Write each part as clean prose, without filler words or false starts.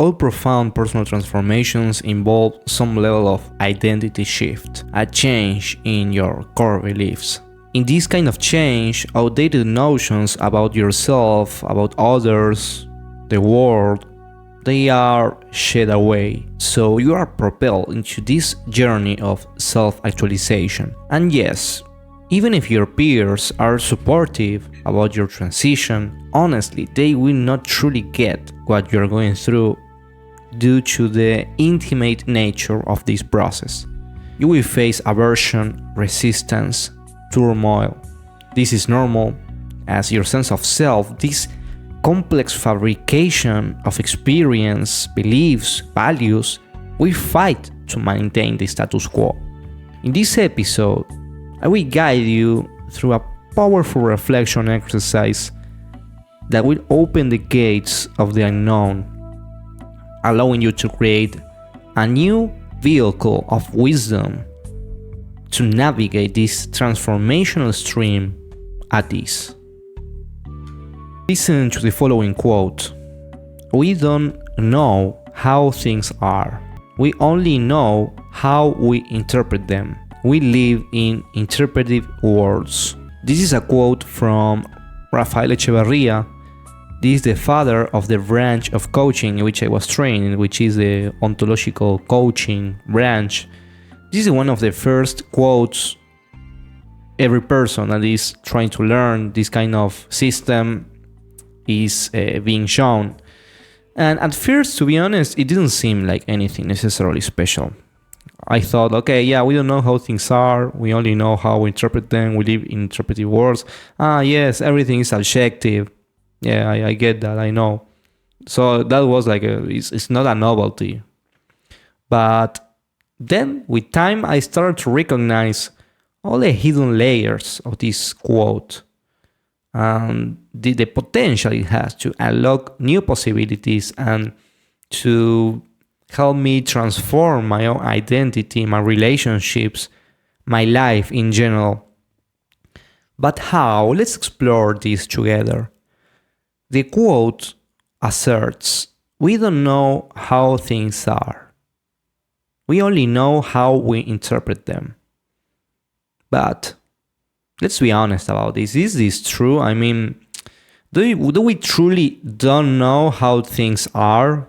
all profound personal transformations involve some level of identity shift, a change in your core beliefs. In this kind of change, outdated notions about yourself, about others, the world, they are shed away. So you are propelled into this journey of self-actualization. And yes, even if your peers are supportive about your transition, honestly, they will not truly get what you're going through due to the intimate nature of this process. You will face aversion, resistance, turmoil. This is normal, as your sense of self, this complex fabrication of experience, beliefs, values, we fight to maintain the status quo. In this episode, I will guide you through a powerful reflection exercise that will open the gates of the unknown, allowing you to create a new vehicle of wisdom to navigate this transformational stream at ease. Listen to the following quote. We don't know how things are. We only know how we interpret them. We live in interpretive worlds. This is a quote from Rafael Echeverria. This is the father of the branch of coaching in which I was trained, which is the ontological coaching branch. This is one of the first quotes every person that is trying to learn this kind of system is being shown. And at first, to be honest, it didn't seem like anything necessarily special. I thought, okay, yeah, we don't know how things are. We only know how we interpret them. We live in interpretive worlds. Yes, everything is subjective. Yeah, I get that, I know. So that was like, it's not a novelty. But then with time, I started to recognize all the hidden layers of this quote. The potential it has to unlock new possibilities and to help me transform my own identity, my relationships, my life in general. But how? Let's explore this together. The quote asserts, we don't know how things are. We only know how we interpret them. But let's be honest about this. Is this true? I mean, do we truly don't know how things are?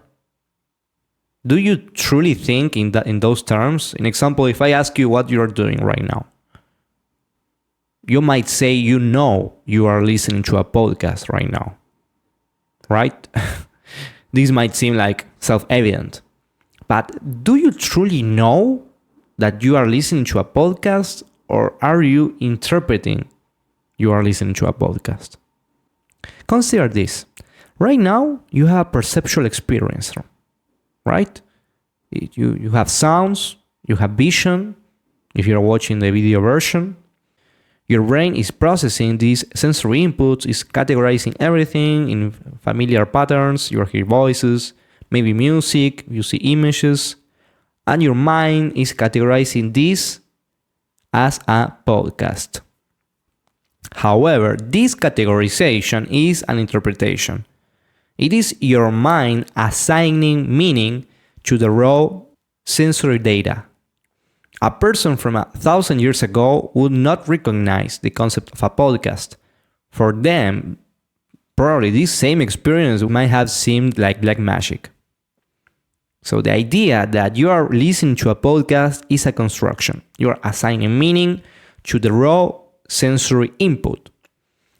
Do you truly think in those terms? In example, if I ask you what you're doing right now, you might say you know you are listening to a podcast right now, right? This might seem like self-evident, but do you truly know that you are listening to a podcast, or are you interpreting you are listening to a podcast? Consider this. Right now, you have a perceptual experience, right? You have sounds, you have vision, if you're watching the video version. Your brain is processing these sensory inputs, is categorizing everything in familiar patterns. You hear voices, maybe music, you see images, and your mind is categorizing this as a podcast. However, this categorization is an interpretation. It is your mind assigning meaning to the raw sensory data. A person from 1,000 years ago would not recognize the concept of a podcast. For them, probably this same experience might have seemed like black magic. So the idea that you are listening to a podcast is a construction. You are assigning meaning to the raw sensory input.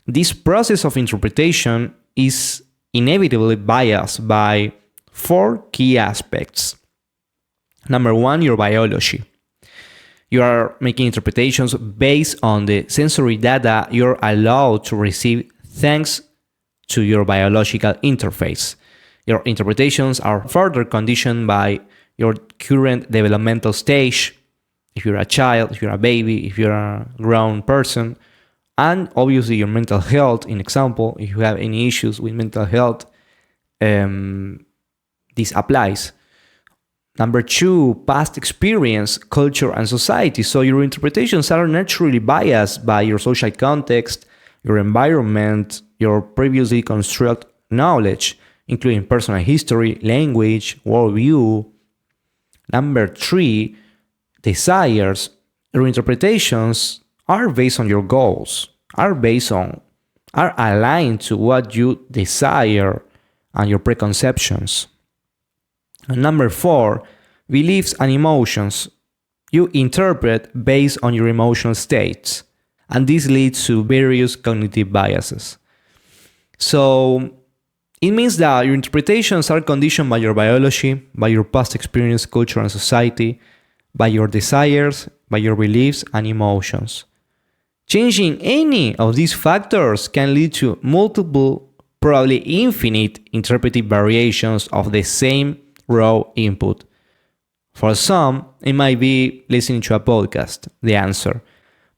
This process of interpretation is inevitably biased by 4 key aspects. Number 1, your biology. You are making interpretations based on the sensory data you're allowed to receive thanks to your biological interface. Your interpretations are further conditioned by your current developmental stage, if you're a child, if you're a baby, if you're a grown person, and obviously your mental health. In example, if you have any issues with mental health, this applies. Number 2, past experience, culture, and society. So your interpretations are naturally biased by your social context, your environment, your previously constructed knowledge. including personal history, language, worldview. Number 3, desires. Your interpretations are based on your goals, are aligned to what you desire and your preconceptions. And number 4, beliefs and emotions. You interpret based on your emotional states, and this leads to various cognitive biases. So it means that your interpretations are conditioned by your biology, by your past experience, culture, and society, by your desires, by your beliefs and emotions. Changing any of these factors can lead to multiple, probably infinite, interpretive variations of the same raw input. For some, it might be listening to a podcast, the answer.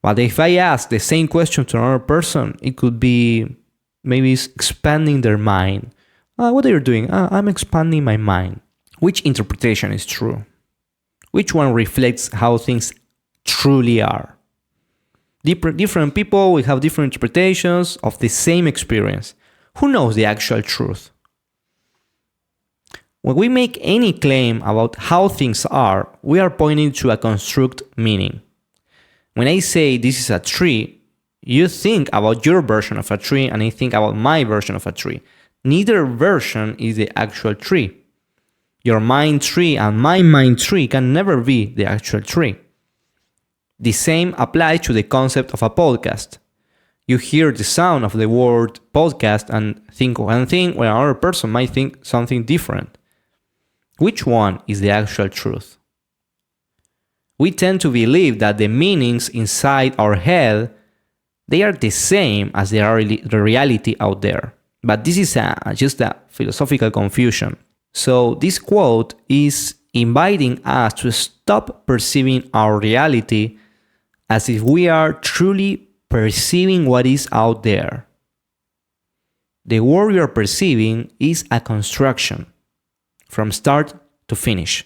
But if I ask the same question to another person, it could be maybe expanding their mind. What are you doing? I'm expanding my mind. Which interpretation is true? Which one reflects how things truly are? Different people will have different interpretations of the same experience. Who knows the actual truth? When we make any claim about how things are, we are pointing to a construct meaning. When I say this is a tree, you think about your version of a tree and I think about my version of a tree. Neither version is the actual tree. Your mind tree and my mind tree can never be the actual tree. The same applies to the concept of a podcast. You hear the sound of the word podcast and think one thing, while another person might think something different. Which one is the actual truth? We tend to believe that the meanings inside our head, they are the same as the reality out there. But this is just a philosophical confusion. So this quote is inviting us to stop perceiving our reality as if we are truly perceiving what is out there. The world you are perceiving is a construction from start to finish,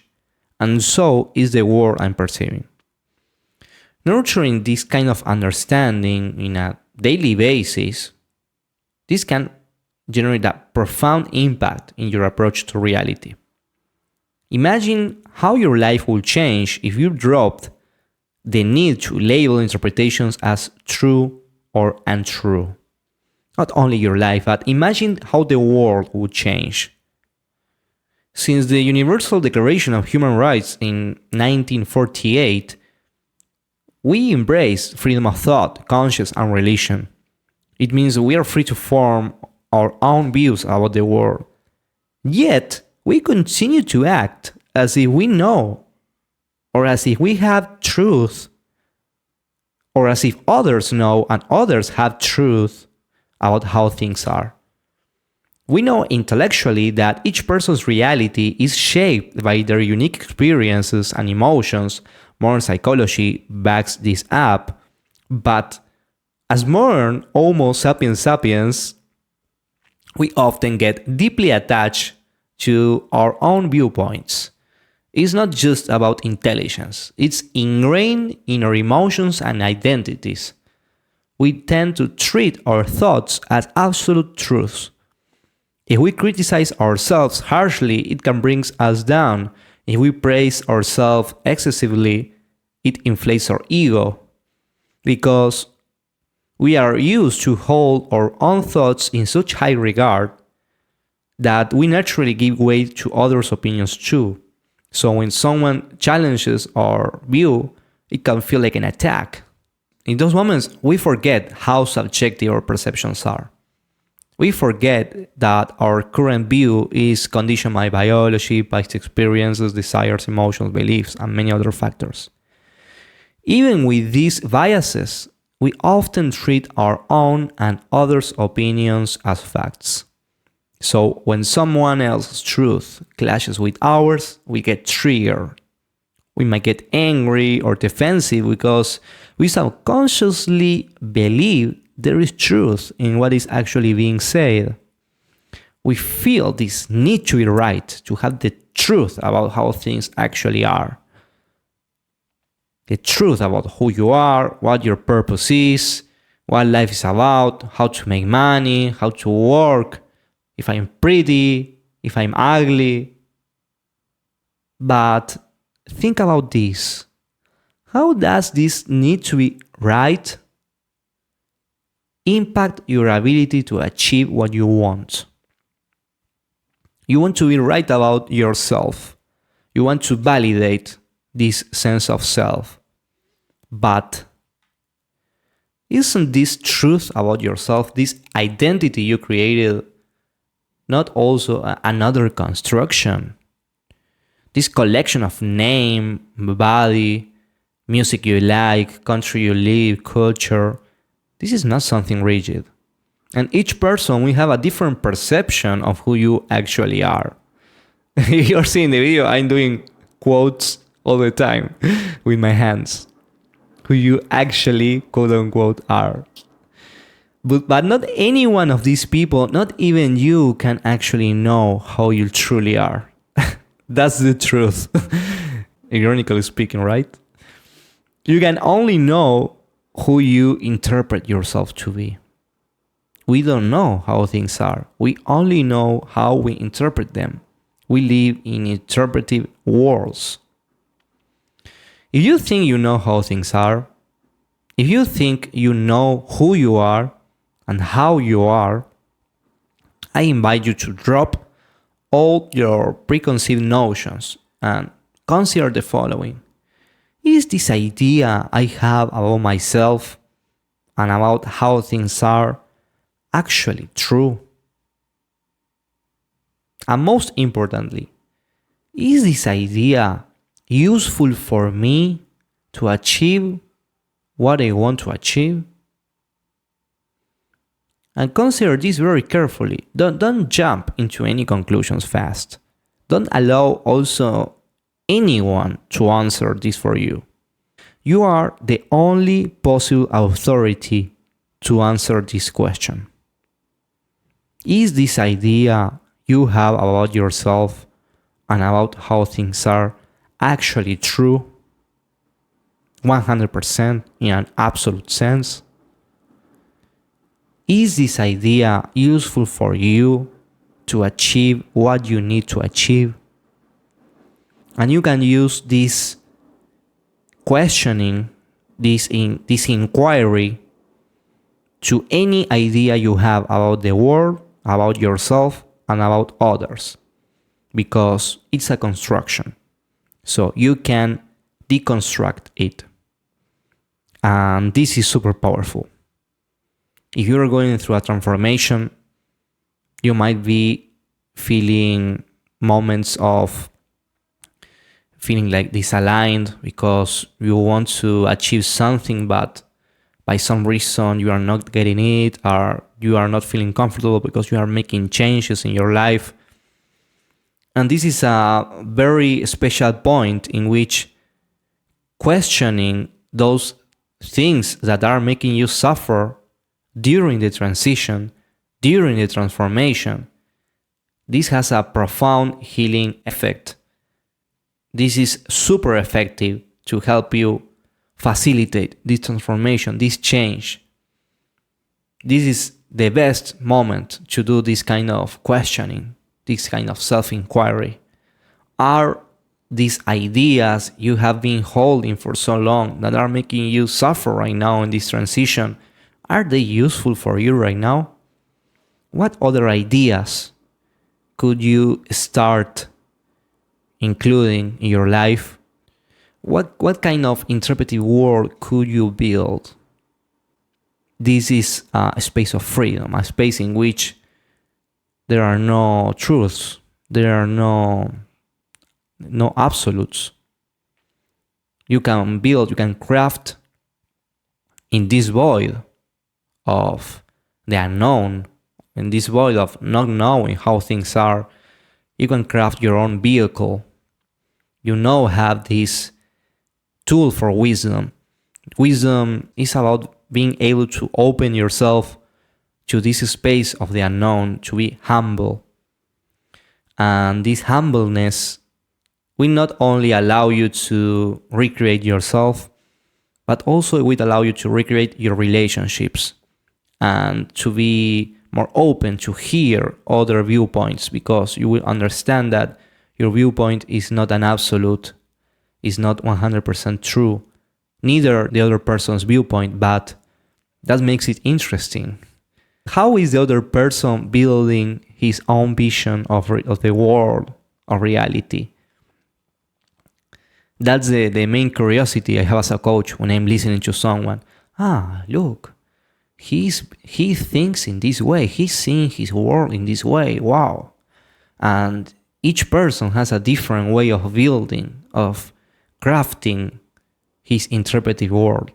and so is the world I'm perceiving. Nurturing this kind of understanding in a daily basis, this can generate a profound impact in your approach to reality. Imagine how your life would change if you dropped the need to label interpretations as true or untrue. Not only your life, but imagine how the world would change. Since the Universal Declaration of Human Rights in 1948, we embrace freedom of thought, conscience, and religion. It means we are free to form our own views about the world. Yet, we continue to act as if we know, or as if we have truth, or as if others know and others have truth about how things are. We know intellectually that each person's reality is shaped by their unique experiences and emotions. Modern psychology backs this up, but as modern Homo sapiens sapiens, we often get deeply attached to our own viewpoints. It's not just about intelligence, it's ingrained in our emotions and identities. We tend to treat our thoughts as absolute truths. If we criticize ourselves harshly, it can bring us down. If we praise ourselves excessively, it inflates our ego. Because we are used to hold our own thoughts in such high regard that we naturally give weight to others' opinions too. So when someone challenges our view, it can feel like an attack. In those moments, we forget how subjective our perceptions are. We forget that our current view is conditioned by biology, past experiences, desires, emotions, beliefs, and many other factors. Even with these biases, we often treat our own and others' opinions as facts. So when someone else's truth clashes with ours, we get triggered. We might get angry or defensive because we subconsciously believe there is truth in what is actually being said. We feel this need to be right, to have the truth about how things actually are. The truth about who you are, what your purpose is, what life is about, how to make money, how to work, if I'm pretty, if I'm ugly. But think about this. How does this need to be right impact your ability to achieve what you want? You want to be right about yourself. You want to validate this sense of self. But isn't this truth about yourself, this identity you created, not also another construction? This collection of name, body, music you like, country you live, culture, this is not something rigid. And each person, we have a different perception of who you actually are. You're seeing the video, I'm doing quotes all the time with my hands. Who you actually, quote unquote, are. But not any one of these people, not even you, can actually know how you truly are. That's the truth. Ironically speaking, right? You can only know who you interpret yourself to be. We don't know how things are. We only know how we interpret them. We live in interpretive worlds. If you think you know how things are, if you think you know who you are and how you are, I invite you to drop all your preconceived notions and consider the following. Is this idea I have about myself and about how things are actually true? And most importantly, is this idea useful for me to achieve what I want to achieve? And consider this very carefully. Don't jump into any conclusions fast. Don't allow also anyone to answer this for you. You are the only possible authority to answer this question. Is this idea you have about yourself and about how things are actually true? 100% in an absolute sense? Is this idea useful for you to achieve what you need to achieve? And you can use this questioning, this inquiry to any idea you have about the world, about yourself, and about others. Because it's a construction. So you can deconstruct it. And this is super powerful. If you're going through a transformation, you might be feeling moments of feeling like disaligned because you want to achieve something, but by some reason you are not getting it, or you are not feeling comfortable because you are making changes in your life. And this is a very special point in which questioning those things that are making you suffer during the transition, during the transformation, this has a profound healing effect. This is super effective to help you facilitate this transformation, this change. This is the best moment to do this kind of questioning, this kind of self-inquiry. Are these ideas you have been holding for so long that are making you suffer right now in this transition, are they useful for you right now? What other ideas could you start including in your life? What kind of interpretive world could you build? This is a space of freedom, a space in which there are no truths, there are no absolutes. You can build, you can craft in this void of the unknown, in this void of not knowing how things are. You can craft your own vehicle. You now have this tool for wisdom. Wisdom is about being able to open yourself to this space of the unknown, to be humble. And this humbleness will not only allow you to recreate yourself, but also it will allow you to recreate your relationships and to be more open to hear other viewpoints, because you will understand that your viewpoint is not an absolute, is not 100% true, neither the other person's viewpoint, but that makes it interesting. How is the other person building his own vision of the world, of reality? That's the main curiosity I have as a coach when I'm listening to someone. Look, he thinks in this way, he's seeing his world in this way, wow. And each person has a different way of building, of crafting his interpretive world.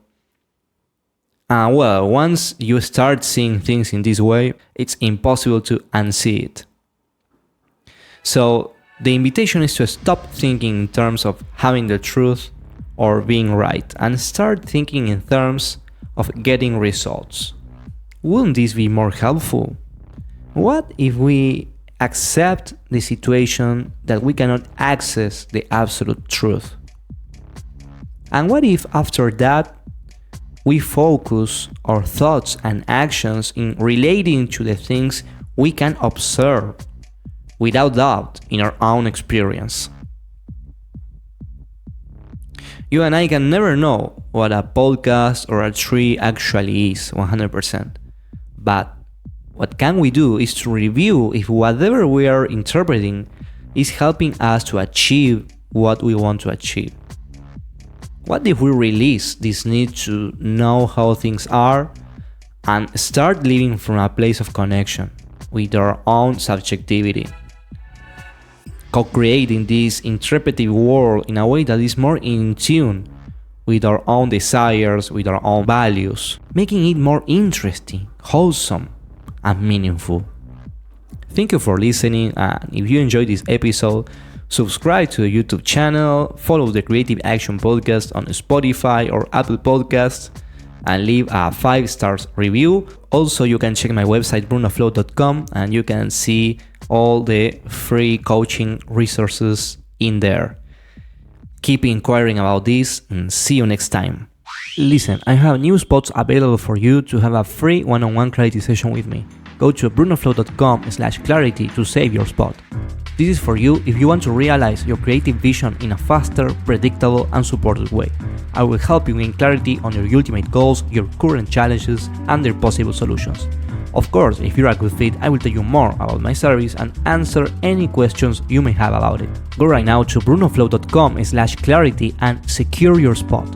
Well, once you start seeing things in this way, it's impossible to unsee it. So the invitation is to stop thinking in terms of having the truth or being right, and start thinking in terms of getting results. Wouldn't this be more helpful? What if we accept the situation that we cannot access the absolute truth? And what if after that we focus our thoughts and actions in relating to the things we can observe without doubt in our own experience? You and I can never know what a podcast or a tree actually is 100%. But what can we do is to review if whatever we are interpreting is helping us to achieve what we want to achieve. What if we release this need to know how things are and start living from a place of connection with our own subjectivity, co-creating this interpretive world in a way that is more in tune with our own desires, with our own values, making it more interesting, wholesome, and meaningful. Thank you for listening, and if you enjoyed this episode, subscribe to the YouTube channel, follow the Creative Action Podcast on Spotify or Apple Podcasts, and leave a 5-star review. Also, you can check my website brunoflow.com, and you can see all the free coaching resources in there. Keep inquiring about this, and see you next time. Listen, I have new spots available for you to have a free one-on-one clarity session with me. Go to brunoflow.com/clarity to save your spot. This is for you if you want to realize your creative vision in a faster, predictable, and supported way. I will help you gain clarity on your ultimate goals, your current challenges, and their possible solutions. Of course, if you're a good fit, I will tell you more about my service and answer any questions you may have about it. Go right now to brunoflow.com/clarity and secure your spot.